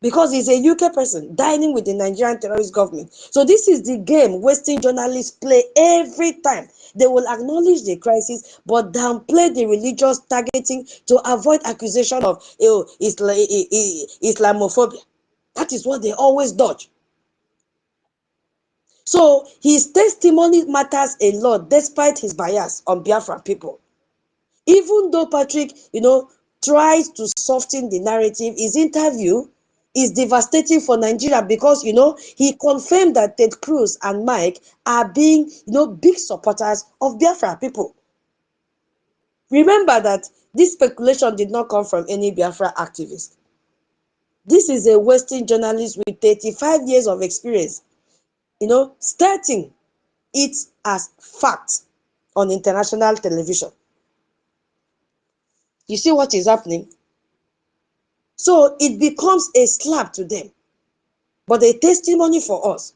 Because he's a UK person dining with the Nigerian terrorist government. So this is the game Western journalists play every time. They will acknowledge the crisis, but downplay the religious targeting to avoid accusation of Islamophobia. That is what they always dodge. So his testimony matters a lot despite his bias on Biafran people. Even though Patrick, tries to soften the narrative, his interview is devastating for Nigeria because, he confirmed that Ted Cruz and Mike are being, big supporters of Biafra people. Remember that this speculation did not come from any Biafra activist. This is a Western journalist with 35 years of experience, stating it as fact on international television. You see what is happening? So it becomes a slap to them, but a testimony for us.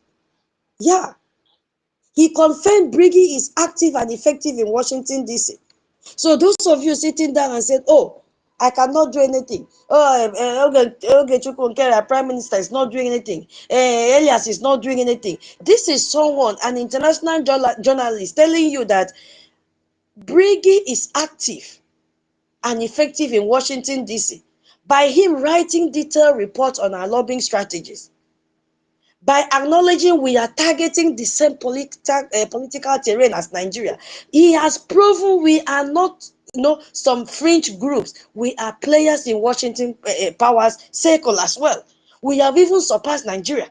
Yeah, he confirmed Brigi is active and effective in Washington, D.C. So those of you sitting down and said, oh, I cannot do anything. Oh, Oge Nkere, Prime Minister, is not doing anything. Elias is not doing anything. This is someone, an international journalist, telling you that Briggy is active and effective in Washington, D.C. by him writing detailed reports on our lobbying strategies, by acknowledging we are targeting the same political terrain as Nigeria. He has proven we are not some fringe groups. We are players in Washington power's circle as well. We have even surpassed Nigeria.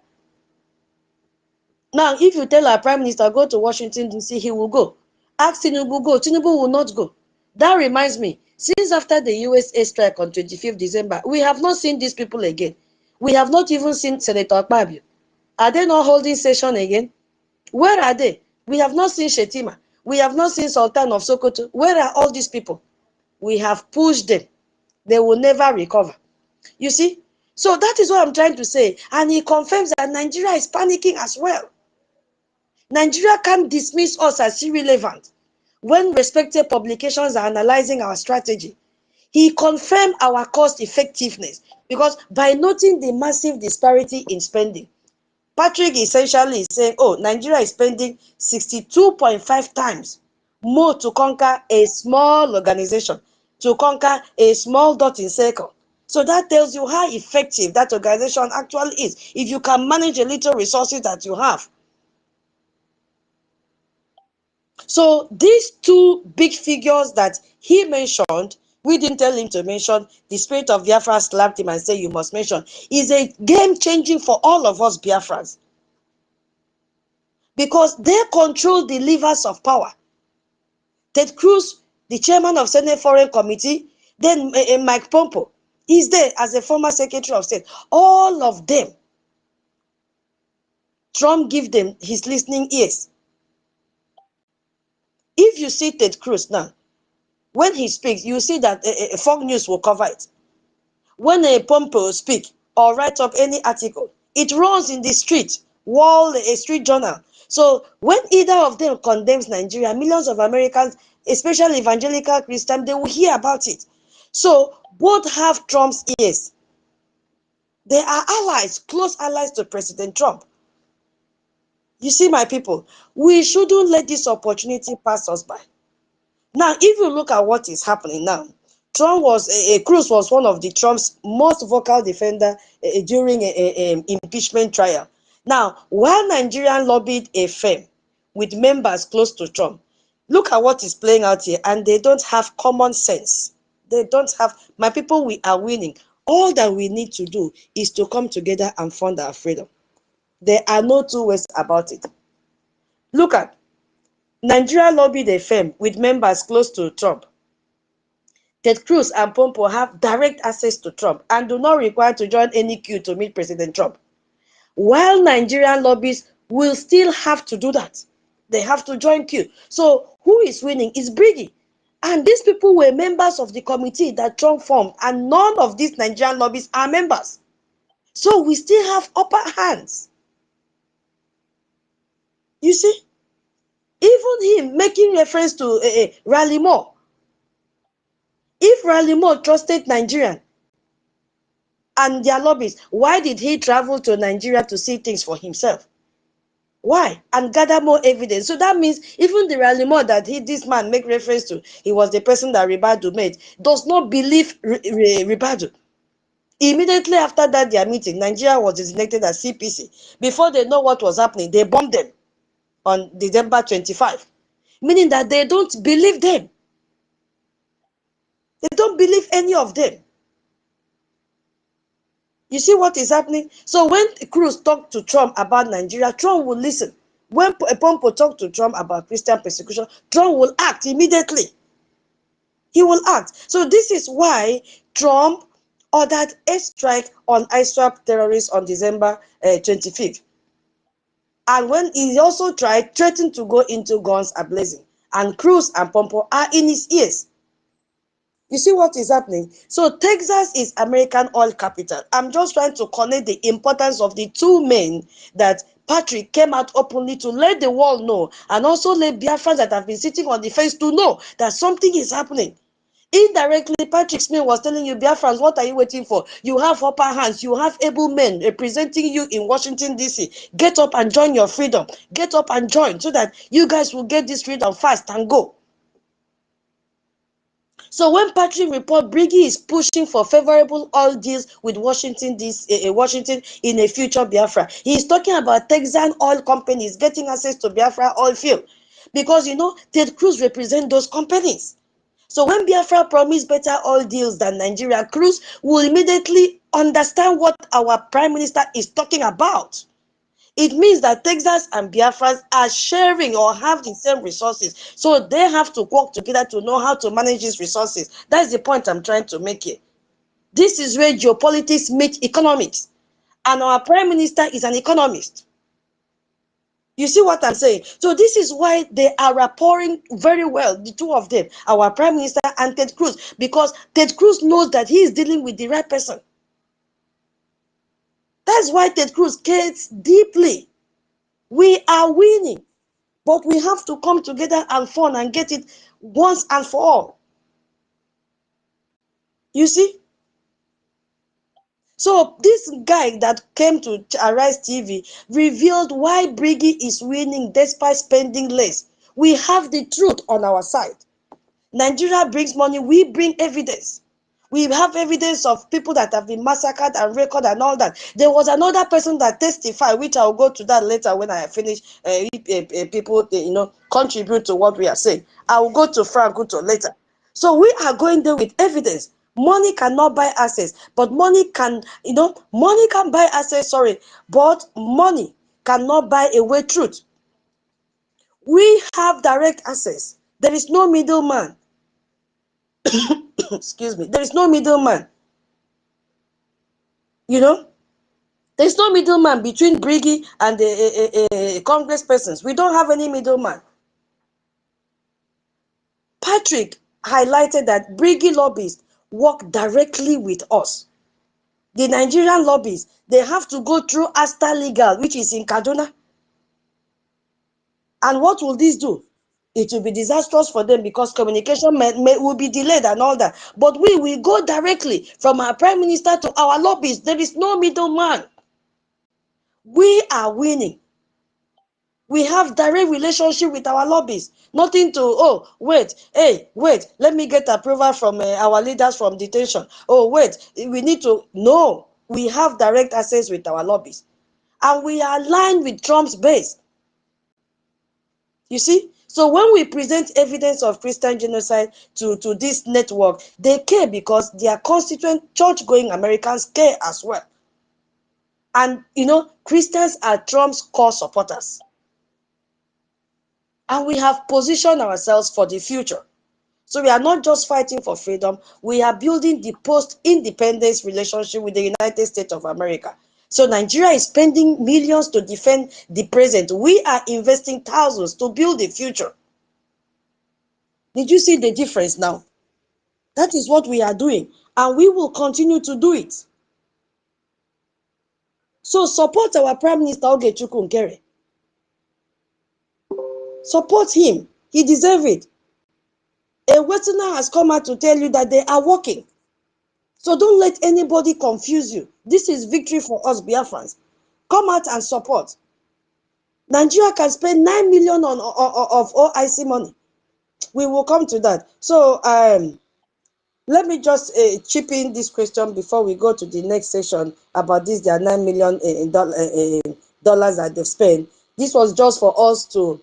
Now, if you tell our Prime Minister, go to Washington, D.C., he will go. Ask Tinubu, go. Tinubu will not go. That reminds me, since after the USA strike on 25th December, we have not seen these people again. We have not even seen Senator Akpabio. Are they not holding session again? Where are they? We have not seen Shetima. We have not seen Sultan of Sokoto. Where are all these people? We have pushed them. They will never recover. You see? So that is what I'm trying to say. And he confirms that Nigeria is panicking as well. Nigeria can't dismiss us as irrelevant when respected publications are analyzing our strategy. He confirmed our cost effectiveness because by noting the massive disparity in spending, Patrick essentially is saying, oh, Nigeria is spending 62.5 times more to conquer a small organization, to conquer a small dot in circle. So that tells you how effective that organization actually is, if you can manage a little resources that you have. So these two big figures that he mentioned, we didn't tell him to mention, the spirit of Biafra slapped him and said you must mention, is a game changing for all of us Biafrans. Because they control the levers of power. Ted Cruz, the chairman of Senate Foreign Committee, then Mike Pompeo, is there as a former Secretary of State. All of them, Trump give them his listening ears. If you see Ted Cruz now, when he speaks, you see that Fox News will cover it. When a Pompeo speak or write up any article, it runs in the street, wall, a street journal. So when either of them condemns Nigeria, millions of Americans, especially evangelical Christians, they will hear about it. So both have Trump's ears. They are allies, close allies to President Trump. You see, my people, we shouldn't let this opportunity pass us by. Now, if you look at what is happening now, Cruz was one of the Trump's most vocal defender during an impeachment trial. Now, while Nigerian lobbied a firm with members close to Trump, look at what is playing out here, and they don't have common sense. They don't have, my people, we are winning. All that we need to do is to come together and fund our freedom. There are no two ways about it. Look at Nigeria lobbied a firm with members close to Trump. Ted Cruz and Pompeo have direct access to Trump and do not require to join any queue to meet President Trump. While Nigerian lobbyists will still have to do that. They have to join queue. So who is winning? It's Briggy. And these people were members of the committee that Trump formed, and none of these Nigerian lobbyists are members. So we still have upper hands. You see? Even him making reference to Raleigh Moore. If Raleigh Moore trusted Nigerian and their lobbyists, why did he travel to Nigeria to see things for himself? Why? And gather more evidence. So that means even the Raleigh Moore that this man make reference to, he was the person that Ribadu met, does not believe Ribadu. Immediately after that, their meeting, Nigeria was designated as CPC. Before they know what was happening, they bombed them on December 25, meaning that they don't believe them. They don't believe any of them. You see what is happening? So when Cruz talked to Trump about Nigeria, Trump will listen. When Pompeo talked to Trump about Christian persecution, Trump will act immediately. He will act. So this is why Trump ordered a strike on ISWAP terrorists on December 25th. And when he also threatened to go into guns ablazing. And Cruz and Pompeo are in his ears. You see what is happening? So Texas is American oil capital. I'm just trying to connect the importance of the two men that Patrick came out openly to let the world know, and also let Biafrans that have been sitting on the fence to know that something is happening. Indirectly, Patrick Smith was telling you, Biafrans, what are you waiting for? You have upper hands. You have able men representing you in Washington, D.C. Get up and join your freedom. Get up and join so that you guys will get this freedom fast and go. So when Patrick report Briggy is pushing for favorable oil deals with Washington in a future Biafra, he is talking about Texan oil companies getting access to Biafra oil field, because Ted Cruz represent those companies. So when Biafra promised better oil deals than Nigeria, Cruz will immediately understand what our prime minister is talking about. It means that Texas and Biafra are sharing or have the same resources. So they have to work together to know how to manage these resources. That's the point I'm trying to make here. This is where geopolitics meet economics. And our prime minister is an economist. You see what I'm saying? So this is why they are rapporting very well, the two of them, our prime minister and Ted Cruz, because Ted Cruz knows that he is dealing with the right person. That's why Ted Cruz cares deeply. We are winning, but we have to come together and fund and get it once and for all. You see? So this guy that came to Arise TV revealed why Briggy is winning despite spending less. We have the truth on our side. Nigeria brings money, we bring evidence. We have evidence of people that have been massacred and recorded and all that. There was another person that testified, which I'll go to that later when I finish. People, contribute to what we are saying. I will go to Frank Uto later. So we are going there with evidence. Money cannot buy access, but money can, money can buy access, but money cannot buy away truth. We have direct access. There is no middleman. Excuse me. There is no middleman. There's no middleman between Briggy and the Congress persons. We don't have any middleman. Patrick highlighted that Briggy lobbyists work directly with us. The Nigerian lobbyists, they have to go through Asta Legal, which is in Kaduna. And what will this do? It will be disastrous for them because communication will be delayed and all that. But we will go directly from our prime minister to our lobbyists. There is no middleman. We are winning. We have direct relationship with our lobbyists. Nothing to, wait, let me get approval from our leaders from detention. We need to, no. We have direct access with our lobbyists. And we are aligned with Trump's base. You see? So when we present evidence of Christian genocide to this network, they care because their constituent church-going Americans care as well. And, Christians are Trump's core supporters. And we have positioned ourselves for the future. So we are not just fighting for freedom, we are building the post-independence relationship with the United States of America. So Nigeria is spending millions to defend the present. We are investing thousands to build the future. Did you see the difference now? That is what we are doing, and we will continue to do it. So support our Prime Minister Oge Nkere. Support him. He deserves it. A Westerner has come out to tell you that they are working. So don't let anybody confuse you. This is victory for us Biafrans. Come out and support. Nigeria can spend 9 million of OIC money. We will come to that. So let me just chip in this question before we go to the next session about this. There are $9 million dollars that they've spent. This was just for us to,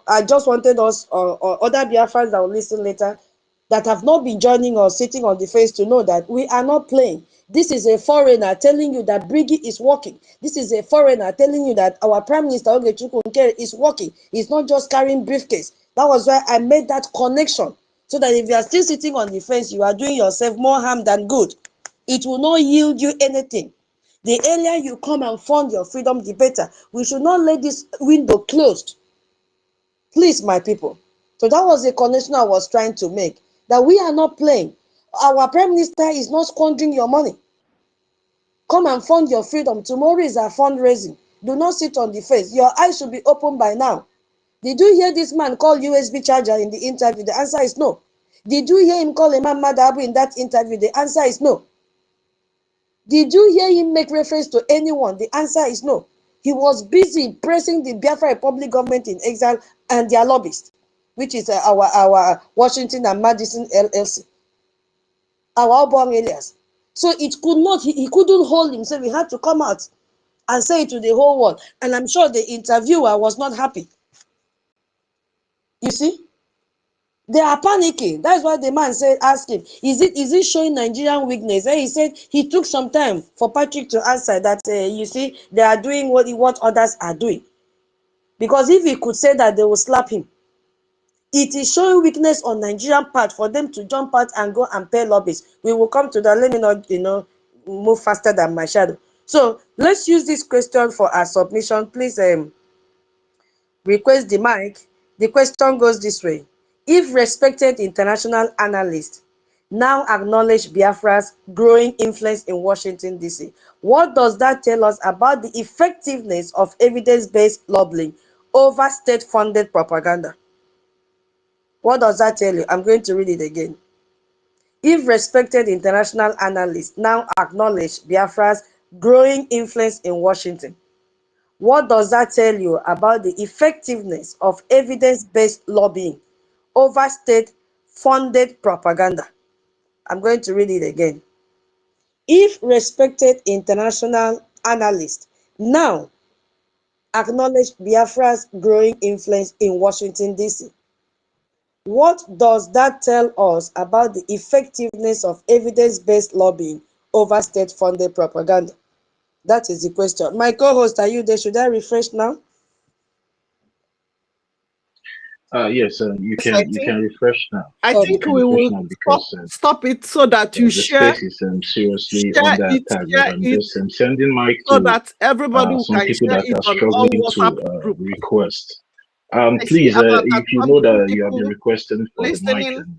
I just wanted us or other Biafrans that will listen later that have not been joining or sitting on the fence to know that we are not playing. This is a foreigner telling you that Briggy is working. This is a foreigner telling you that our Prime Minister Oge Nkere is working. He's not just carrying briefcase. That was why I made that connection. So that if you are still sitting on the fence, you are doing yourself more harm than good. It will not yield you anything. The earlier you come and fund your freedom, the better. We should not let this window closed. Please, my people. So that was the connection I was trying to make. That we are not playing. Our Prime Minister is not squandering your money. Come and fund your freedom. Tomorrow is our fundraising. Do not sit on the fence. Your eyes should be open by now. Did you hear this man call USB charger in the interview? The answer is no. Did you hear him call Imam Madabu in that interview? The answer is no. Did you hear him make reference to anyone? The answer is no. He was busy pressing the Biafra Republic government in exile and their lobbyists. which is our Washington and Madison LLC, our Auburn alias. So it could not, he couldn't hold himself. He had to come out and say it to the whole world. And I'm sure the interviewer was not happy. You see? They are panicking. That's why the man said, ask him, is it showing Nigerian weakness? And he said he took some time for Patrick to answer that, you see, they are doing what others are doing. Because if he could say that, they will slap him. It is showing weakness on Nigerian part for them to jump out and go and pay lobbies. We will come to that. Let me not, move faster than my shadow. So let's use this question for our submission. Please request the mic. The question goes this way. If respected international analysts now acknowledge Biafra's growing influence in Washington, D.C., what does that tell us about the effectiveness of evidence-based lobbying over state-funded propaganda? What does that tell you? I'm going to read it again. If respected international analysts now acknowledge Biafra's growing influence in Washington, what does that tell you about the effectiveness of evidence-based lobbying over state-funded propaganda? I'm going to read it again. If respected international analysts now acknowledge Biafra's growing influence in Washington, D.C., what does that tell us about the effectiveness of evidence-based lobbying over state-funded propaganda? That is the question. My co-host, are you there? Should I refresh now? Yes, you can refresh now. I think we will stop it so that you the share. space is seriously Share under it, attack. share But I'm it, just sending mic so to that everybody some can people share that it are on all struggling WhatsApp to groups. request. I see Please, about if you 1,000 know that you have been people requesting for the mic listening. and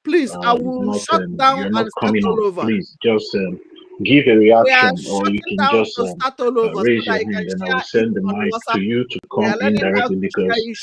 Please, I will shut down you're not and start coming on, all over. please just give a We are reaction, or you shutting can down just to start all over so raise that your you can hand and I share will it send the on mic to WhatsApp. you to We are come in learning how directly, to share because it